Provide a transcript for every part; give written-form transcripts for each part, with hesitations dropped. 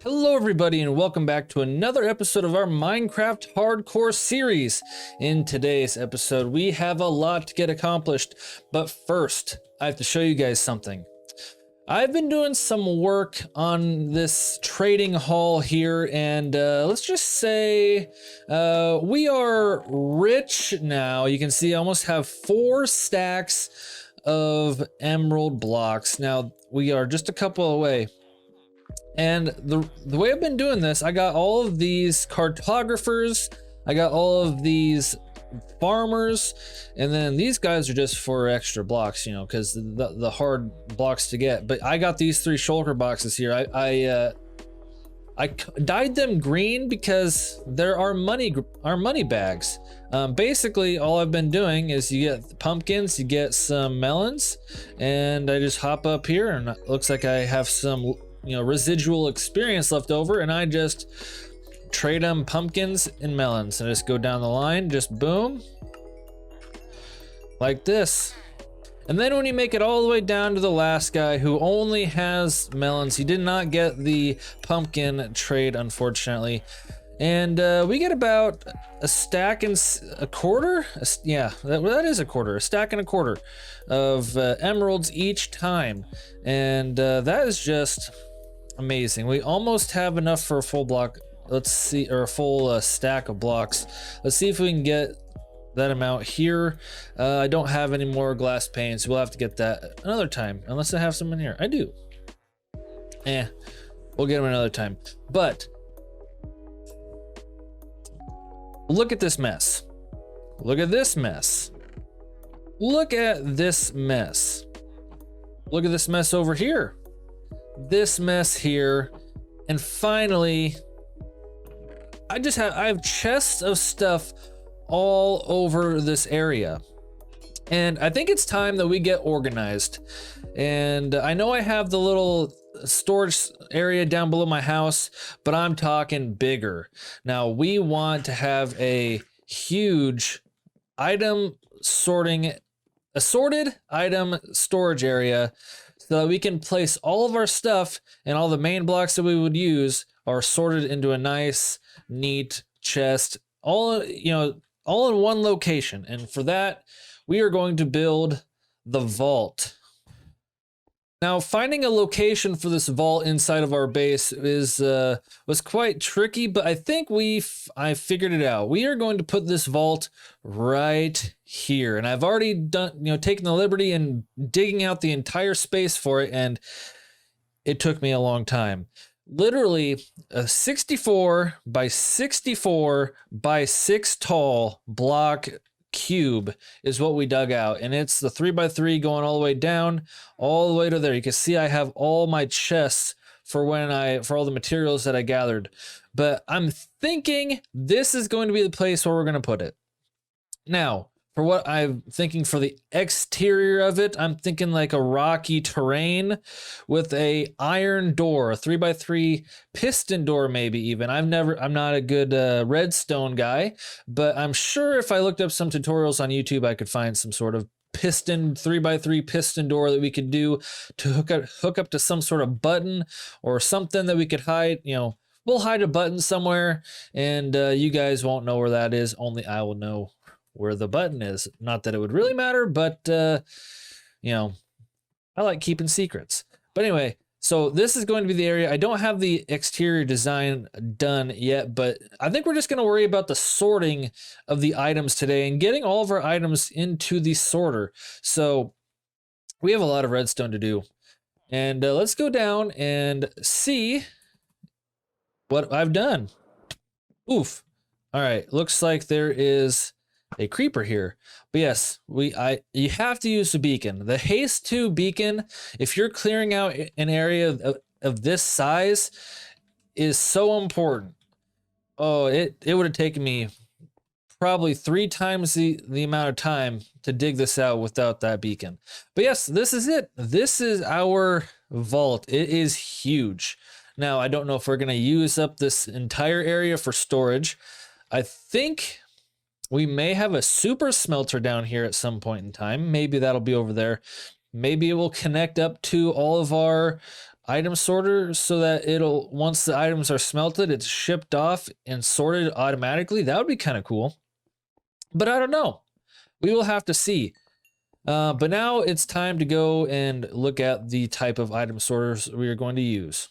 Hello everybody and welcome back to another episode of our Minecraft Hardcore series. In today's episode we have a lot to get accomplished, but first I have to show you guys something. I've been doing some work on this trading hall here and let's just say we are rich now. You can see I almost have 4 stacks of emerald blocks. Now we are just a couple away. And the way I've been doing this, I got all of these cartographers, I got all of these farmers, and then these guys are just for extra blocks, you know, because the hard blocks to get. But I got these 3 shulker boxes here. I dyed them green because there are money bags. Basically, all I've been doing is you get pumpkins, you get some melons, and I just hop up here, and it looks like I have some residual experience left over, and I just trade them pumpkins and melons and just go down the line, just boom, like this. And then when you make it all the way down to the last guy who only has melons, he did not get the pumpkin trade, unfortunately. And we get about a stack and a quarter. Yeah, that is a quarter, a stack and a quarter of emeralds each time. And that is just amazing. We almost have enough for a full block. Let's see, or a full stack of blocks. Let's see if we can get that amount here. I don't have any more glass panes. We'll have to get that another time, unless I have some in here. I do. We'll get them another time. But look at this mess. Look at this mess. Look at this mess. Look at this mess over here. This mess here. And finally, I have chests of stuff all over this area. And I think it's time that we get organized. And I know I have the little storage area down below my house, but I'm talking bigger. Now we want to have a huge assorted item storage area so that we can place all of our stuff, and all the main blocks that we would use are sorted into a nice, neat chest, all in one location. And for that, we are going to build the vault. Now, finding a location for this vault inside of our base was quite tricky, but I think I figured it out. We are going to put this vault right here, and I've already taken the liberty and digging out the entire space for it, and it took me a long time. Literally a 64 by 64 by 6 tall block cube is what we dug out, and it's the 3x3 going all the way down, all the way to there. You can see I have all my chests for all the materials that I gathered, but I'm thinking this is going to be the place where we're going to put it. Now, for what I'm thinking for the exterior of it, I'm thinking like a rocky terrain with a iron door, a 3x3 piston door, maybe even. I'm not a good redstone guy, but I'm sure if I looked up some tutorials on YouTube, I could find some sort of piston 3x3 piston door that we could do to hook up to some sort of button or something that we could hide. We'll hide a button somewhere, and you guys won't know where that is. Only I will know where the button is. Not that it would really matter, but I like keeping secrets. But anyway, so this is going to be the area. I don't have the exterior design done yet, but I think we're just going to worry about the sorting of the items today and getting all of our items into the sorter. So we have a lot of redstone to do, and let's go down and see what I've done. Oof. All right, looks like there is a creeper here. But yes, you have to use the beacon. The haste 2 beacon, if you're clearing out an area of this size, is so important. Oh, it would have taken me probably 3 times the amount of time to dig this out without that beacon. But yes, this is it. This is our vault. It is huge. Now, I don't know if we're going to use up this entire area for storage. I think we may have a super smelter down here at some point in time. Maybe that'll be over there. Maybe it will connect up to all of our item sorter so that it'll, once the items are smelted, it's shipped off and sorted automatically. That would be kind of cool. But I don't know. We will have to see. But now it's time to go and look at the type of item sorters we are going to use.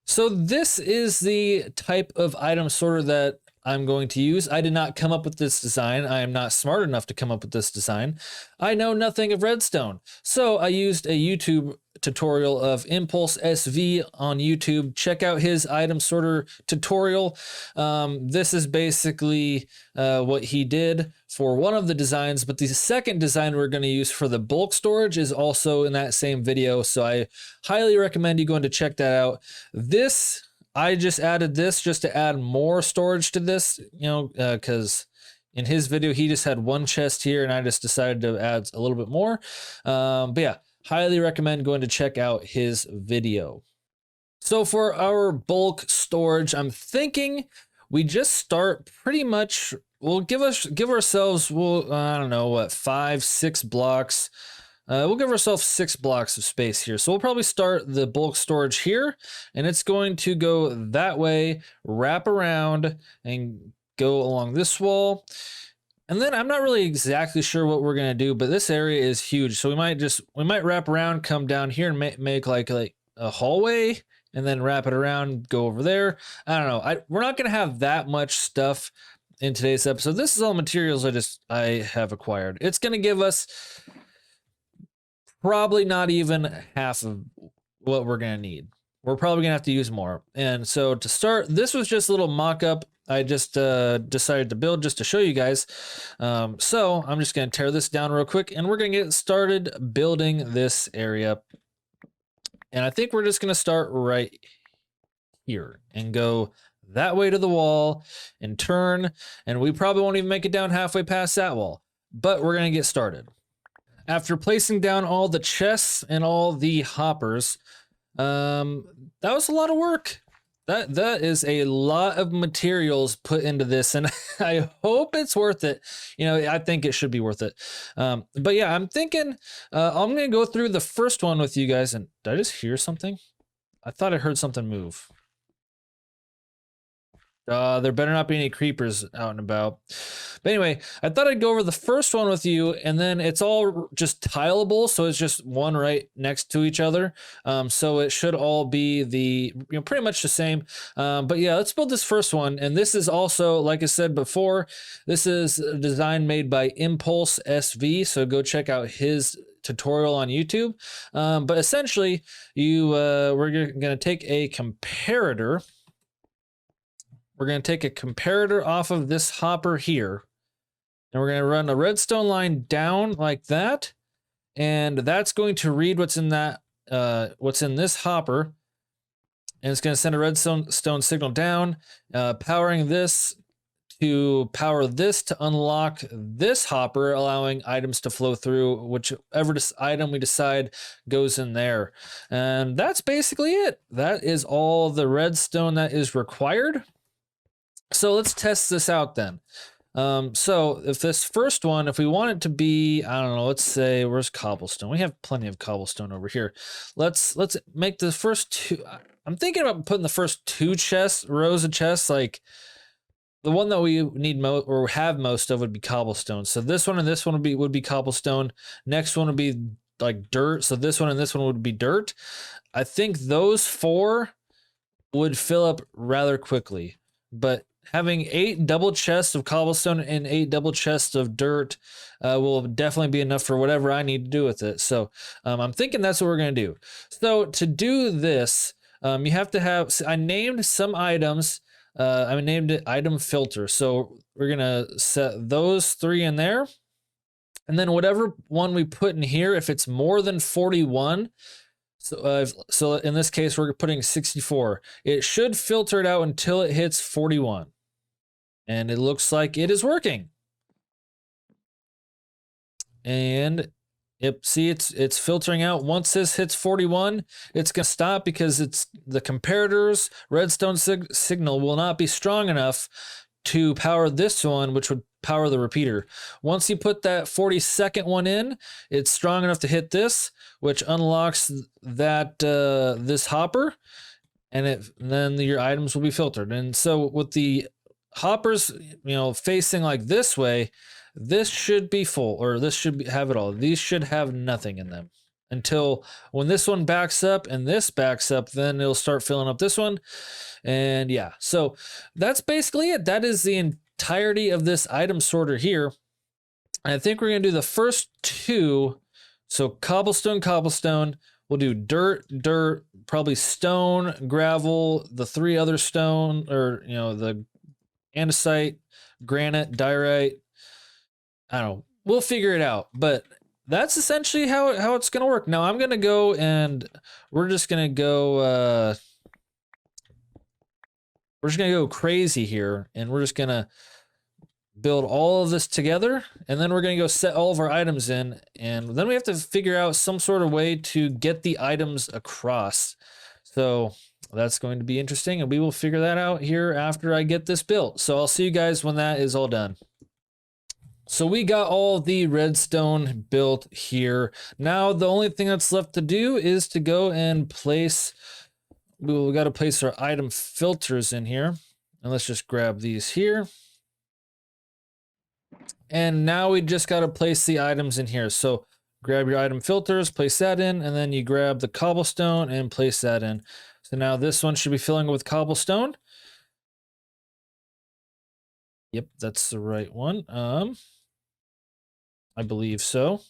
So this is the type of item sorter that I'm going to use. I did not come up with this design. I am not smart enough to come up with this design. I know nothing of redstone. So I used a YouTube tutorial of Impulse SV on YouTube. Check out his item sorter tutorial. This is basically what he did for one of the designs, but the second design we're going to use for the bulk storage is also in that same video. So I highly recommend you going to check that out. This, I just added this just to add more storage to this, you know, because in his video, he just had one chest here and I just decided to add a little bit more. But yeah, highly recommend going to check out his video. So for our bulk storage, I'm thinking we just start pretty much, we'll give ourselves, I don't know, what, 5-6 blocks. We'll give ourselves 6 blocks of space here. So we'll probably start the bulk storage here, and it's going to go that way, wrap around, and go along this wall. And then I'm not really exactly sure what we're gonna do, but this area is huge. So we might wrap around, come down here, and make like a hallway, and then wrap it around, go over there. I don't know. We're not gonna have that much stuff in today's episode. This is all materials I have acquired. It's gonna give us probably not even half of what we're gonna need. We're probably gonna have to use more. And so to start, this was just a little mock-up I just decided to build just to show you guys. So I'm just gonna tear this down real quick and we're gonna get started building this area. And I think we're just gonna start right here and go that way to the wall and turn, and we probably won't even make it down halfway past that wall, but we're gonna get started. After placing down all the chests and all the hoppers, that was a lot of work. That is a lot of materials put into this, and I hope it's worth it. You know, I think it should be worth it. But yeah, I'm thinking I'm gonna go through the first one with you guys. And did I just hear something? I thought I heard something move. There better not be any creepers out and about. But anyway, I thought I'd go over the first one with you, and then it's all just tileable, so it's just one right next to each other. So it should all be pretty much the same. But yeah, let's build this first one. And this is also, like I said before, this is a design made by Impulse SV. So go check out his tutorial on YouTube. But essentially, we're gonna take a comparator. We're going to take a comparator off of this hopper here, and we're going to run a redstone line down like that, and that's going to read what's in this hopper, and it's going to send a redstone signal down, powering this to power this to unlock this hopper, allowing items to flow through. Whichever item we decide goes in there, and that's basically it. That is all the redstone that is required. So let's test this out then. So if this first one, if we want it to be, I don't know, let's say, where's cobblestone? We have plenty of cobblestone over here. Let's make the first two. I'm thinking about putting the first 2 rows of chests, like the one that we need most or have most of would be cobblestone. So this one and this one would be cobblestone. Next one would be like dirt. So this one and this one would be dirt. I think those 4 would fill up rather quickly, but having 8 double chests of cobblestone and 8 double chests of dirt will definitely be enough for whatever I need to do with it. So I'm thinking that's what we're going to do. So to do this, you have to have, I named some items, I named it item filter. So we're going to set those 3 in there. And then whatever one we put in here, if it's more than 41, so in this case, we're putting 64. It should filter it out until it hits 41. And it looks like it is working. And see, it's filtering out. Once this hits 41, it's going to stop because it's the comparator's redstone signal will not be strong enough to power this one, which would power the repeater. Once you put that 42nd one in, it's strong enough to hit this, which unlocks that this hopper, and then your items will be filtered. And so with the hoppers, facing like this way, this should be full, or this should have it all. These should have nothing in them until when this one backs up and this backs up, then it'll start filling up this one. And yeah, so that's basically it. That is the entirety of this item sorter here. And I think we're going to do the first two. So cobblestone, cobblestone. We'll do dirt, dirt, probably stone, gravel, the three other stone, or, the andesite, granite, diorite. I don't know. We'll figure it out. But that's essentially how it's going to work. Now I'm going to go and we're just going to go... we're just going to go crazy here, and we're just going to build all of this together, and then we're going to go set all of our items in, and then we have to figure out some sort of way to get the items across. So that's going to be interesting, and we will figure that out here after I get this built. So I'll see you guys when that is all done. So we got all the redstone built here. Now the only thing that's left to do is to go and place... we got to place our item filters in here. And let's just grab these here. And now we just got to place the items in here. So grab your item filters, place that in, and then you grab the cobblestone and place that in. So now this one should be filling with cobblestone. Yep, that's the right one. I believe so.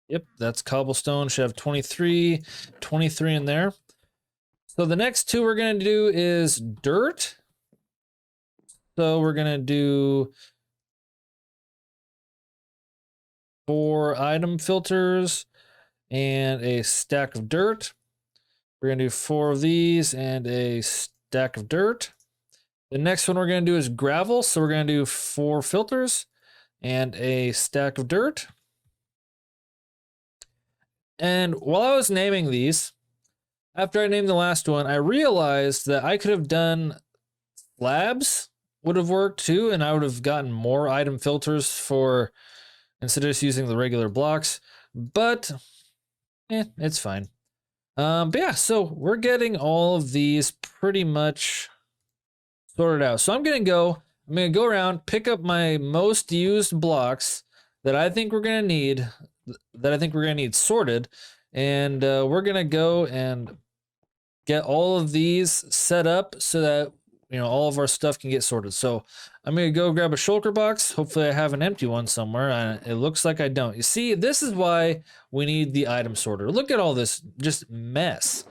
Yep, that's cobblestone. Should have 23 in there. So the next two we're going to do is dirt. So we're going to do 4 item filters and a stack of dirt. We're going to do 4 of these and a stack of dirt. The next one we're going to do is gravel. So we're going to do 4 filters and a stack of dirt. And while I was naming these, after I named the last one, I realized that I could have done slabs would have worked too, and I would have gotten more item filters for instead of just using the regular blocks. But it's fine. But yeah, so we're getting all of these pretty much sorted out. So I'm gonna go around, pick up my most used blocks that I think we're gonna need, sorted, and we're gonna go and get all of these set up so that all of our stuff can get sorted. So I'm gonna go grab a shulker box. Hopefully I have an empty one somewhere, and it looks like I don't. You see, this is why we need the item sorter. Look at all this just mess.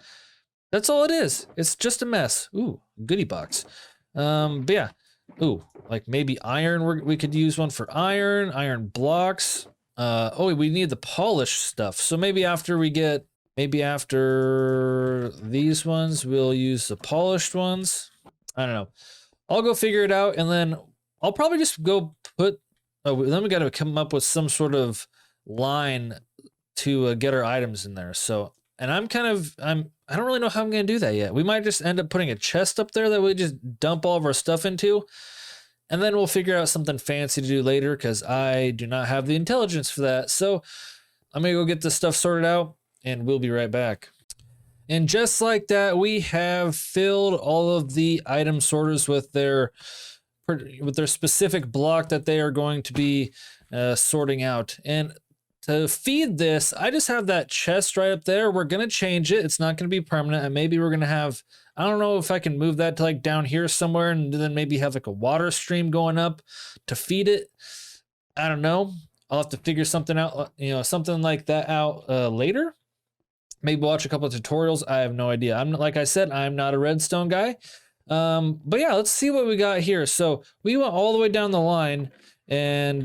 That's all it is. It's just a mess. Ooh, goodie box. But yeah. Ooh, like maybe iron. We could use one for iron blocks. Oh, we need the polished stuff. So maybe after these ones, we'll use the polished ones. I don't know. I'll go figure it out, and then I'll probably just go put. Oh, then we got to come up with some sort of line to get our items in there. So, and I don't really know how I'm going to do that yet. We might just end up putting a chest up there that we just dump all of our stuff into. And then we'll figure out something fancy to do later because I do not have the intelligence for that. So I'm going to go get this stuff sorted out, and we'll be right back. And just like that, we have filled all of the item sorters with their specific block that they are going to be sorting out. And to feed this, I just have that chest right up there. We're going to change it. It's not going to be permanent. And maybe we're going to have, I don't know if I can move that to like down here somewhere and then maybe have like a water stream going up to feed it. I don't know. I'll have to figure something out, something like that out later. Maybe watch a couple of tutorials. I have no idea. Like I said, I'm not a redstone guy. But yeah, let's see what we got here. So we went all the way down the line and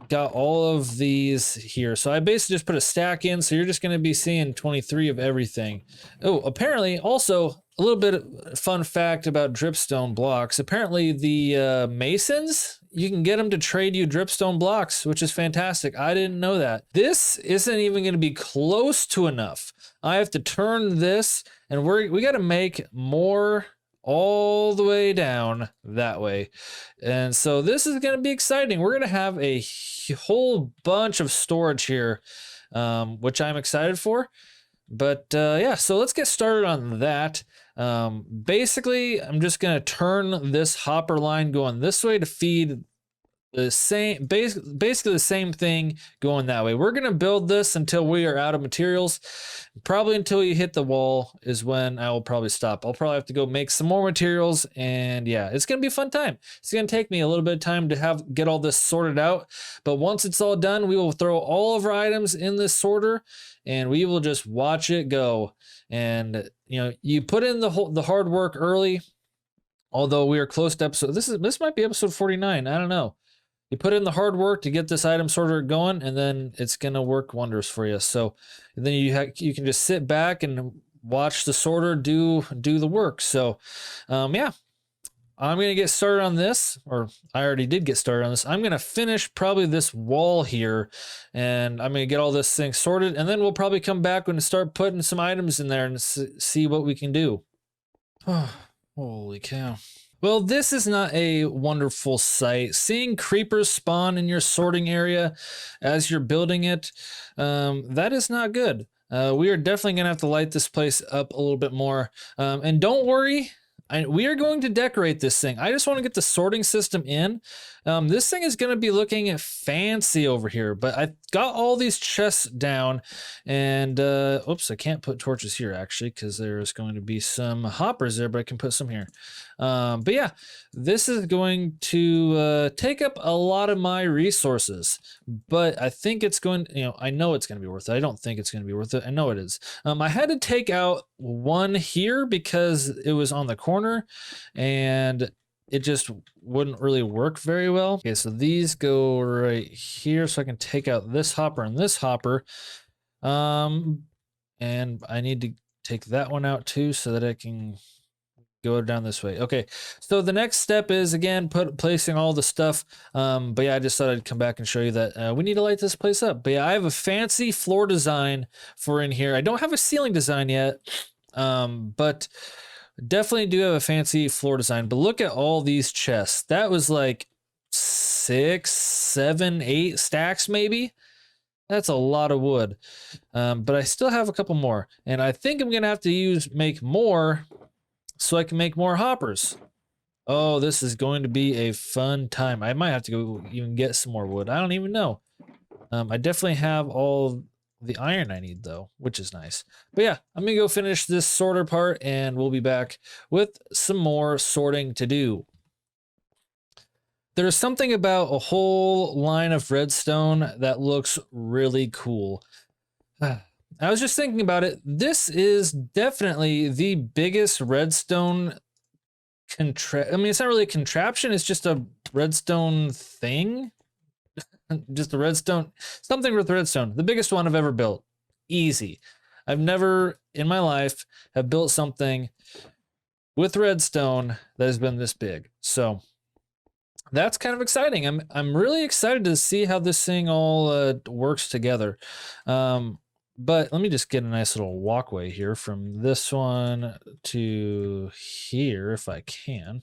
got all of these here. So I basically just put a stack in. So you're just going to be seeing 23 of everything. Oh, apparently also a little bit of fun fact about dripstone blocks. Apparently the masons, you can get them to trade you dripstone blocks, which is fantastic. I didn't know that. This isn't even going to be close to enough. I have to turn this, and we got to make more all the way down that way. And so this is going to be exciting. We're going to have a whole bunch of storage here, which I'm excited for. But yeah, so let's get started on that. Basically, I'm just going to turn this hopper line going this way to feed the same, basically the same thing going that way. We're going to build this until we are out of materials. Probably until you hit the wall is when I will probably stop. I'll probably have to go make some more materials, and yeah, it's going to be a fun time. It's going to take me a little bit of time to get all this sorted out, but once it's all done, we will throw all of our items in this sorter and we will just watch it go. And you know, you put in the hard work early, although we are close to episode, this might be episode 49, I don't know. You put in the hard work to get this item sorter going, and then it's gonna work wonders for you. So then you can just sit back and watch the sorter do the work. So yeah, I'm gonna get started on this, or I already did get started on this. I'm gonna finish probably this wall here, and I'm gonna get all this thing sorted, and then we'll probably come back and start putting some items in there and see what we can do. Oh, holy cow. Well, this is not a wonderful sight. Seeing creepers spawn in your sorting area as you're building it, that is not good. We are definitely going to have to light this place up a little bit more. And don't worry, we are going to decorate this thing. I just want to get the sorting system in. This thing is going to be looking fancy over here, but I got all these chests down, and oops, I can't put torches here actually because there's going to be some hoppers there, but I can put some here. But yeah, this is going to take up a lot of my resources, but I think it's going, I know it's going to be worth it. I don't think it's going to be worth it. I know it is. I had to take out one here because it was on the corner and it just wouldn't really work very well. Okay, so these go right here, so I can take out this hopper and this hopper. And I need to take that one out too so that I can go down this way. Okay, so the next step is again placing all the stuff. But yeah, I just thought I'd come back and show you that we need to light this place up. But yeah, I have a fancy floor design for in here. I don't have a ceiling design yet, but definitely do have a fancy floor design. But look at all these chests. That was like 6, 7, 8 stacks maybe. That's a lot of wood. But I still have a couple more, and I think I'm gonna have to make more so I can make more hoppers. Oh, this is going to be a fun time. I might have to go even get some more wood. I don't even know. I definitely have all the iron I need though, which is nice. But yeah, I'm gonna go finish this sorter part and we'll be back with some more sorting to do. There's something about a whole line of redstone that looks really cool. I was just thinking about it. This is definitely the biggest redstone I mean, it's not really a contraption, it's just a redstone thing. Just a redstone, something with redstone. The biggest one I've ever built. Easy. I've never in my life have built something with redstone that has been this big. So that's kind of exciting. I'm really excited to see how this thing all works together. But let me just get a nice little walkway here from this one to here if I can.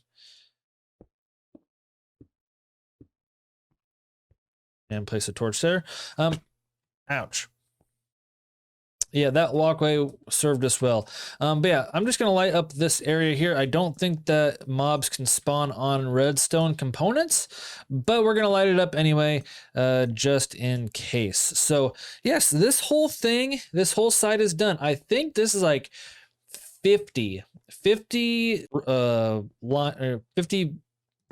And place a torch there. Ouch. Yeah, that walkway served us well. But yeah, I'm just gonna light up this area here. I don't think that mobs can spawn on redstone components, but we're gonna light it up anyway, just in case. So yes, this whole thing, this whole side is done. I think this is like 50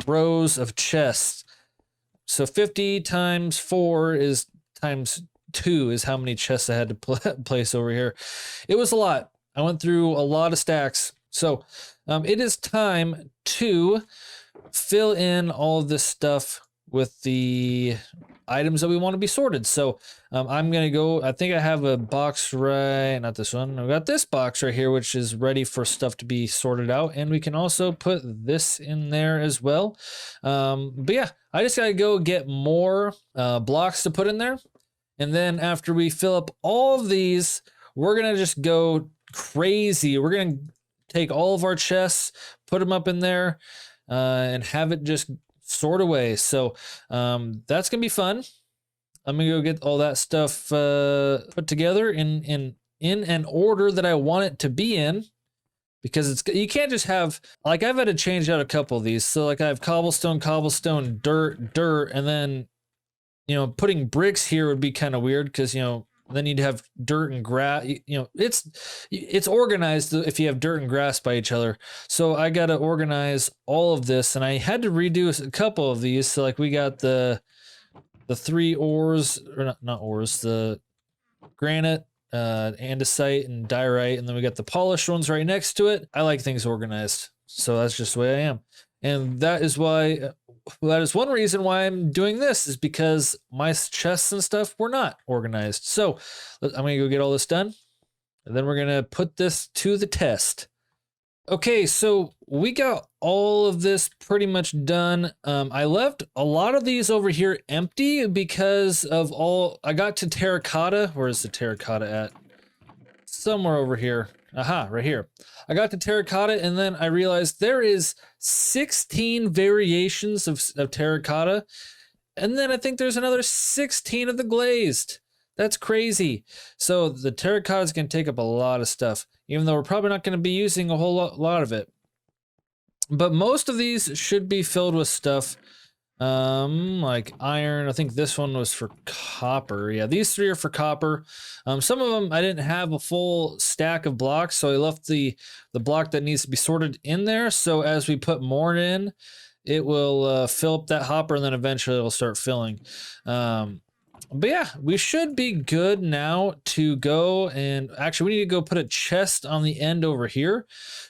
rows of chests. So 50 times 4 is times 2 is how many chests I had to place over here. It was a lot. I went through a lot of stacks. So it is time to fill in all of this stuff with the items that we want to be sorted. So I'm going to go, I think I have a box right, not this one. I've got this box right here, which is ready for stuff to be sorted out. And we can also put this in there as well. But yeah, I just got to go get more blocks to put in there. And then after we fill up all of these, we're going to just go crazy. We're going to take all of our chests, put them up in there, and have it just sort away. So that's gonna be fun. I'm gonna go get all that stuff put together in an order that I want it to be in, because it's, you can't just have, like, I've had to change out a couple of these. So like I have cobblestone, cobblestone, dirt, dirt, and then, you know, putting bricks here would be kind of weird, because, you know, then you'd have dirt and grass. You know, it's organized if you have dirt and grass by each other. So I got to organize all of this, and I had to redo a couple of these. So like we got the 3 ores, or not ores, the granite, andesite, and diorite, and then we got the polished ones right next to it. I like things organized, so that's just the way I am, and that is why. That is one reason why I'm doing this, is because my chests and stuff were not organized. So I'm gonna go get all this done, and then we're gonna put this to the test. Okay, so we got all of this pretty much done. I left a lot of these over here empty because of all, I got to terracotta. Where is the terracotta at? Somewhere over here. Aha, right here. I got to terracotta, and then I realized there is 16 variations of terracotta. And then I think there's another 16 of the glazed. That's crazy. So the terracotta is going to take up a lot of stuff, even though we're probably not going to be using a whole lot of it. But most of these should be filled with stuff like iron. I think this one was for copper. Yeah, these 3 are for copper. Some of them I didn't have a full stack of blocks, so I left the block that needs to be sorted in there. So as we put more in, it will fill up that hopper, and then eventually it'll start filling. But yeah, we should be good now to go, and actually we need to go put a chest on the end over here.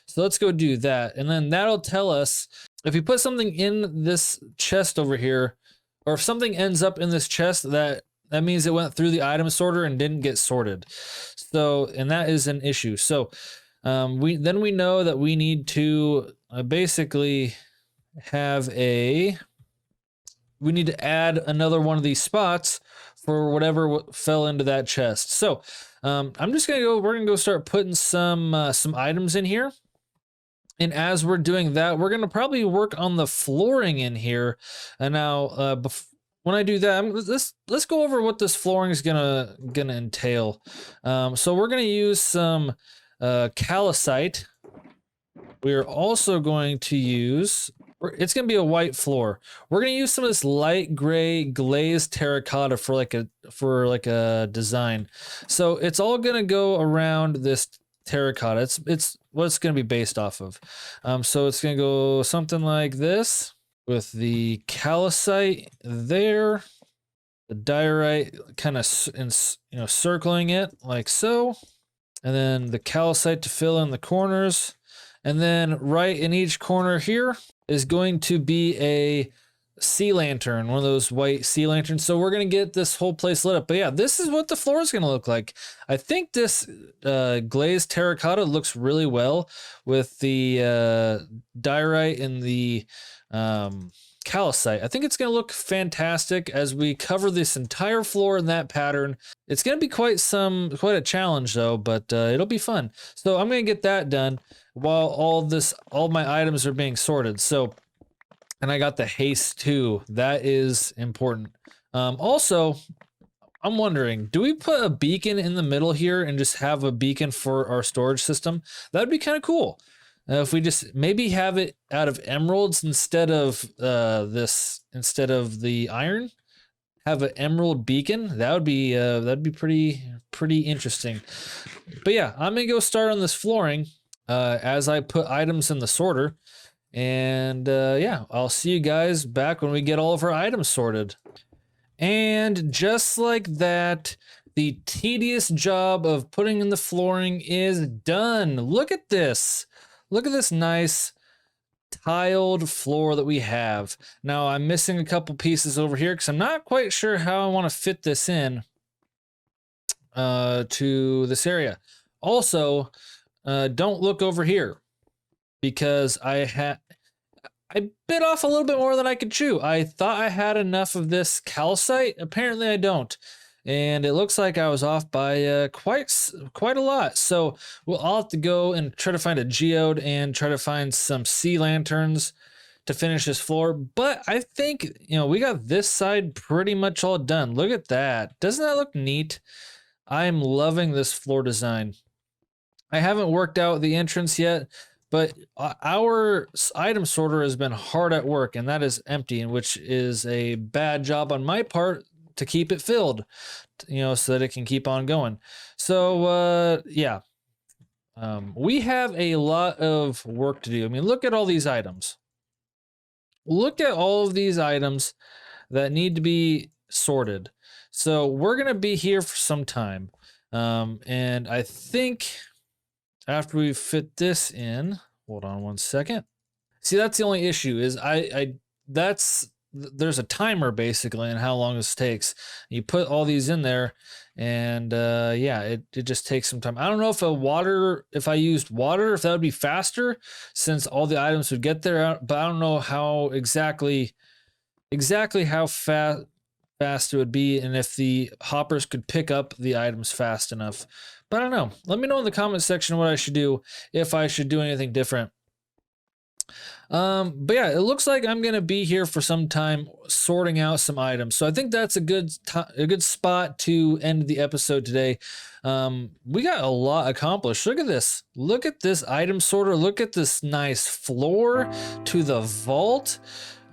So let's go do that, and then that'll tell us if we put something in this chest over here, or if something ends up in this chest, that means it went through the item sorter and didn't get sorted. So, and that is an issue. So we know that we need to basically have we need to add another one of these spots for whatever fell into that chest. So I'm just gonna we're gonna go start putting some items in here. And as we're doing that, we're gonna probably work on the flooring in here. And now, when I do that, let's go over what this flooring is gonna entail. So we're gonna use some calcite. We are also going to use. It's gonna be a white floor. We're gonna use some of this light gray glazed terracotta for like a design. So it's all gonna go around this terracotta. It's what it's going to be based off of. So it's going to go something like this, with the calcite there, the diorite kind of circling it like so, and then the calcite to fill in the corners, and then right in each corner here is going to be a sea lantern, one of those white sea lanterns. So we're gonna get this whole place lit up. But yeah, this is what the floor is gonna look like. I think this glazed terracotta looks really well with the diorite and the calcite. I think it's gonna look fantastic as we cover this entire floor in that pattern. It's gonna be quite a challenge though, but it'll be fun. So I'm gonna get that done while all my items are being sorted. So. And I got the haste too. That is important. Also, I'm wondering, do we put a beacon in the middle here and just have a beacon for our storage system? That'd be kind of cool. If we just maybe have it out of emeralds instead of instead of the iron, have an emerald beacon. That'd be pretty interesting. But yeah, I'm gonna go start on this flooring as I put items in the sorter. And yeah, I'll see you guys back when we get all of our items sorted. And just like that, the tedious job of putting in the flooring is done. Look at this. Look at this nice tiled floor that we have. Now I'm missing a couple pieces over here because I'm not quite sure how I want to fit this in to this area. Also, don't look over here, because I bit off a little bit more than I could chew. I thought I had enough of this calcite. Apparently I don't. and it looks like I was off by quite a lot. So I'll have to go and try to find a geode and try to find some sea lanterns to finish this floor. But I think, you know, we got this side pretty much all done. Look at that. Doesn't that look neat? I'm loving this floor design. I haven't worked out the entrance yet, but our item sorter has been hard at work, and that is empty, which is a bad job on my part to keep it filled, you know, so that it can keep on going. So yeah, we have a lot of work to do. I mean, look at all these items. Look at all of these items that need to be sorted. So we're gonna be here for some time, and I think after we fit this in, hold on one second. See, that's the only issue is there's a timer basically on how long this takes. You put all these in there, and yeah, it just takes some time. I don't know if I used water, if that would be faster, since all the items would get there, but I don't know how exactly how fast it would be, and if the hoppers could pick up the items fast enough. But I don't know. Let me know in the comment section what I should do, if I should do anything different. But yeah, it looks like I'm gonna be here for some time sorting out some items. So I think that's a good spot to end the episode today. We got a lot accomplished. Look at this. Look at this item sorter. Look at this nice floor to the vault.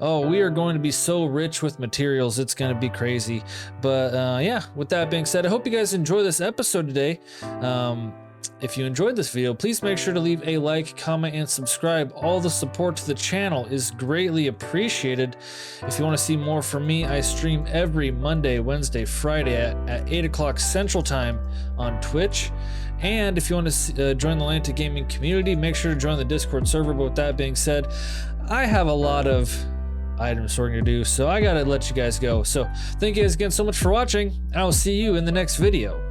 Oh, we are going to be so rich with materials. It's going to be crazy. But yeah, with that being said, I hope you guys enjoy this episode today. If you enjoyed this video, please make sure to leave a like, comment, and subscribe. All the support to the channel is greatly appreciated. If you want to see more from me, I stream every Monday, Wednesday, Friday at 8 o'clock Central Time on Twitch. And if you want to join the Lanta Gaming community, make sure to join the Discord server. But with that being said, I have a lot of item sorting to do, so I gotta let you guys go. So thank you guys again so much for watching, and I'll see you in the next video.